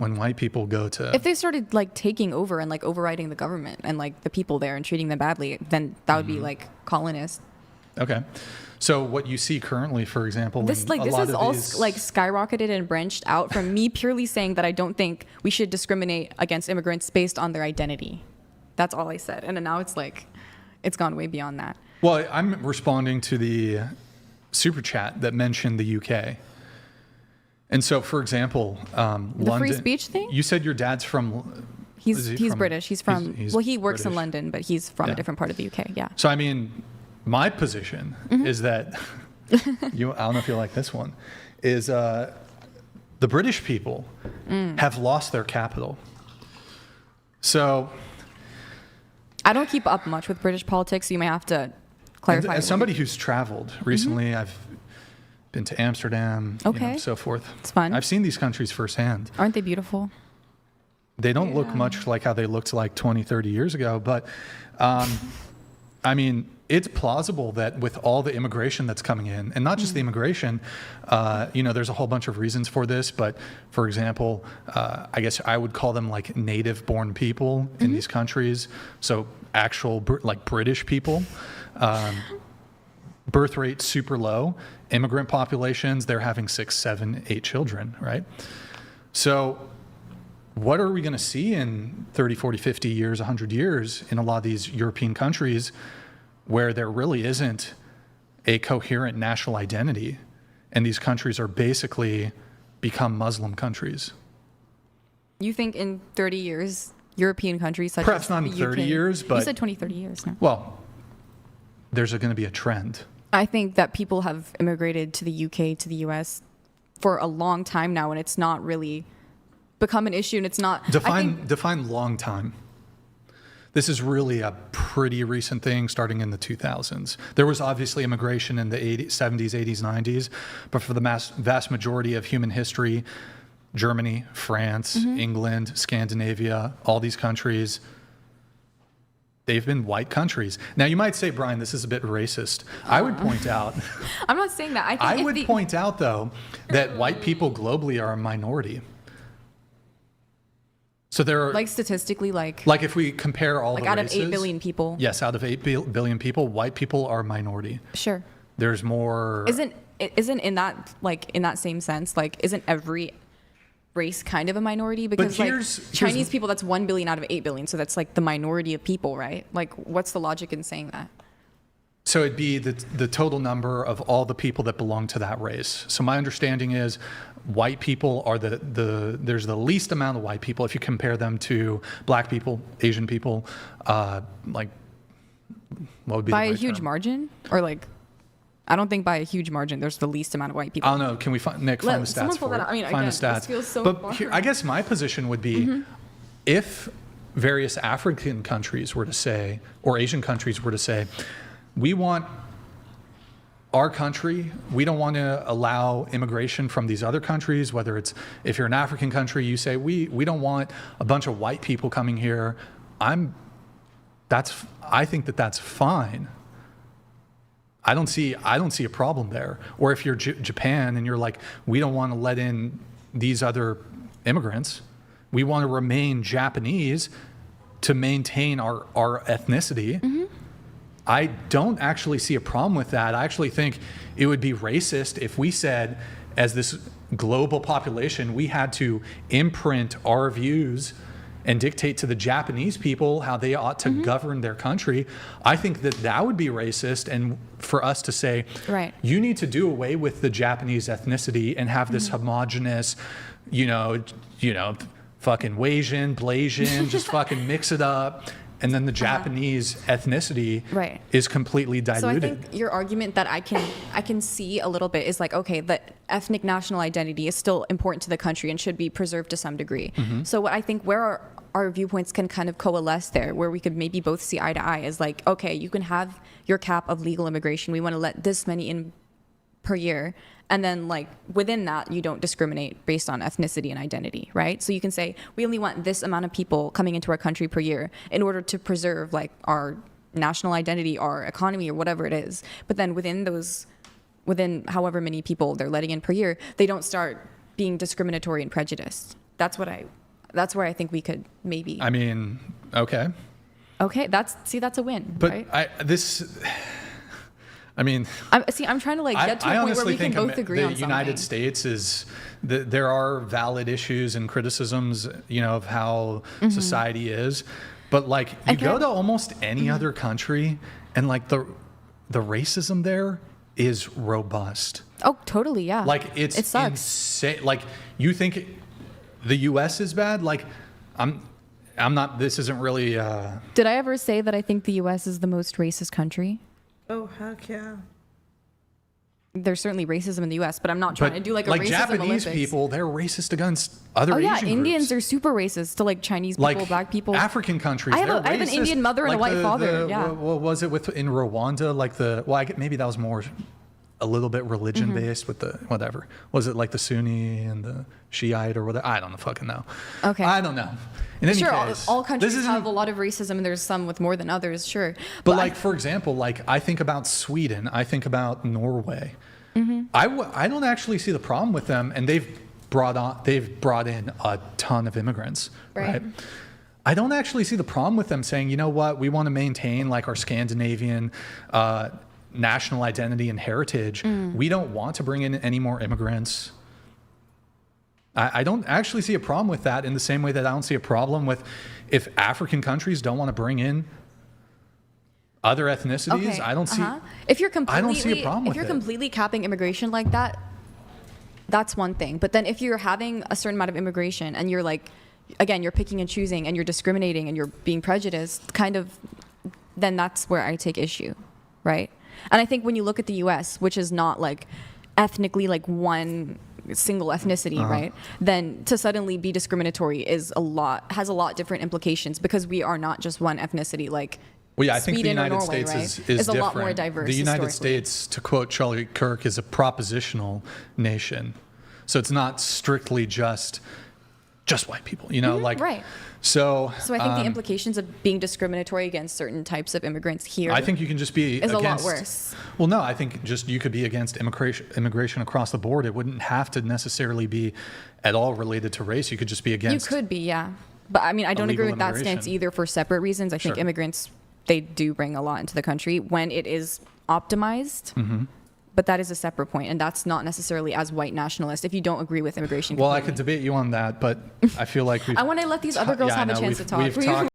when white people go to... If they started like taking over and like overriding the government and like the people there and treating them badly, then that would be like colonists. Okay. So what you see currently, for example, This is all like skyrocketed and branched out from me purely saying that I don't think we should discriminate against immigrants based on their identity. That's all I said. And then now it's like, it's gone way beyond that. Well, I'm responding to the super chat that mentioned the UK. And so, for example, London... The free speech thing? You said your dad's from... He's British. He's from... well, he works British. In London, but he's from a different part of the UK, yeah. So, I mean, my position is that... I don't know if you like this one. Is the British people have lost their capital. So... I don't keep up much with British politics, so you may have to clarify. As somebody who's traveled recently, I've been to Amsterdam, so forth. It's fun. I've seen these countries firsthand. Aren't they beautiful? They don't look much like how they looked like 20, 30 years ago. But, I mean, it's plausible that with all the immigration that's coming in, and not just the immigration, there's a whole bunch of reasons for this. But, for example, I guess I would call them like native-born people in these countries. So actual like British people. Birth rate super low. Immigrant populations, they're having 6, 7, 8 children, right? So what are we going to see in 30, 40, 50 years, 100 years in a lot of these European countries where there really isn't a coherent national identity, and these countries are basically become Muslim countries? You think in 30 years, European countries such perhaps as not in 30 years, but... You said 20, 30 years. No. Well, there's going to be a trend. I think that people have immigrated to the UK, to the US for a long time now, and it's not really become an issue, and it's not... Define long time. This is really a pretty recent thing starting in the 2000s. There was obviously immigration in the 70s, 80s, 90s, but for the vast majority of human history, Germany, France, England, Scandinavia, all these countries, they've been white countries. Now, you might say, Brian, this is a bit racist. I would point out... I'm not saying that. I would point out, though, that white people globally are a minority. So there are... Like statistically, like if we compare all the races... Like out of 8 billion people. Yes, out of 8 billion people, white people are a minority. Sure. There's more... Isn't in that, like, in that same sense, like, isn't every race kind of a minority? Because Chinese people, that's 1 billion out of 8 billion, so that's like the minority of people, right? Like, what's the logic in saying that? So it'd be the total number of all the people that belong to that race. So my understanding is white people are there's the least amount of white people if you compare them to black people, Asian people, like, what would be by the right a huge term? Margin? Or like, I don't think by a huge margin there's the least amount of white people. I don't know. Can we find the stats for it? I mean, find again, the stats. this feels so but far. here, I guess my position would be if various African countries were to say, or Asian countries were to say, we want our country, we don't want to allow immigration from these other countries, whether it's, if you're an African country, you say, we don't want a bunch of white people coming here. I think that's fine. I don't see a problem there. Or if you're Japan and you're like, we don't want to let in these other immigrants. We want to remain Japanese to maintain our ethnicity. I don't actually see a problem with that. I actually think it would be racist if we said, as this global population, we had to imprint our views and dictate to the Japanese people how they ought to govern their country. I think that would be racist, and for us to say, right, you need to do away with the Japanese ethnicity and have this homogenous, fucking Wasian, Blasian, just fucking mix it up. And then the Japanese ethnicity is completely diluted. So I think your argument that I can see a little bit is like, okay, the ethnic national identity is still important to the country and should be preserved to some degree. So what I think where our viewpoints can kind of coalesce there, where we could maybe both see eye to eye, is like, okay, you can have your cap of legal immigration. We want to let this many in per year. And then, like, within that, you don't discriminate based on ethnicity and identity, right? So you can say, we only want this amount of people coming into our country per year in order to preserve, like, our national identity, our economy, or whatever it is. But then within however many people they're letting in per year, they don't start being discriminatory and prejudiced. that's where I think we could maybe. I mean, okay. Okay, that's a win, But right? I'm trying to like get to a point where we can both agree on the something. United States there are valid issues and criticisms, of how society is, but like you go to almost any other country, and like the racism there is robust. Oh, totally, yeah. Like it sucks. insane. Like you think the U.S. is bad? Like I'm not. This isn't really. Did I ever say that I think the U.S. is the most racist country? Oh, heck yeah. There's certainly racism in the U.S., but I'm not trying to do like a racism Japanese Olympics. people, they're racist against other Asian groups. Indians are super racist to like Chinese people, black people. African countries, I have an Indian mother and a white father. What was it in Rwanda? Maybe that was more a little bit religion based with the whatever. Was it like the Sunni and the Shiite or whatever? I don't fucking know. Okay. I don't know. In any case, all countries have a lot of racism, and there's some with more than others, sure. But like, for example, like I think about Sweden, I think about Norway. I don't actually see the problem with them, and they've brought in a ton of immigrants, right? I don't actually see the problem with them saying, you know what, we want to maintain like our Scandinavian national identity and heritage. We don't want to bring in any more immigrants. I don't actually see a problem with that, in the same way that I don't see a problem with if African countries don't want to bring in other ethnicities. I don't see. If you're completely, I don't see a problem with if you're it. completely capping immigration like that, that's one thing. But then if you're having a certain amount of immigration and you're like, again, you're picking and choosing and you're discriminating and you're being prejudiced, then that's where I take issue, right? And I think when you look at the U.S., which is not like ethnically like one single ethnicity, right? Then to suddenly be discriminatory has a lot different implications, because we are not just one ethnicity. Like, well, yeah, I think the Sweden or United Norway, States right, is a different. lot more diverse. The United historically. States, to quote Charlie Kirk, is a propositional nation. So it's not strictly just white people, right. So I think the implications of being discriminatory against certain types of immigrants here I think you can just be is against, a lot worse. Well, no, I think just you could be against immigration across the board. It wouldn't have to necessarily be at all related to race. You could just be against. You could be, yeah. But I mean, I don't agree illegal with that stance immigration. either, for separate reasons. I think Sure. immigrants, they do bring a lot into the country when it is optimized. But that is a separate point, and that's not necessarily as white nationalist if you don't agree with immigration. Well, I could debate you on that, but I feel like I want to let these other girls have a chance to talk. We've talked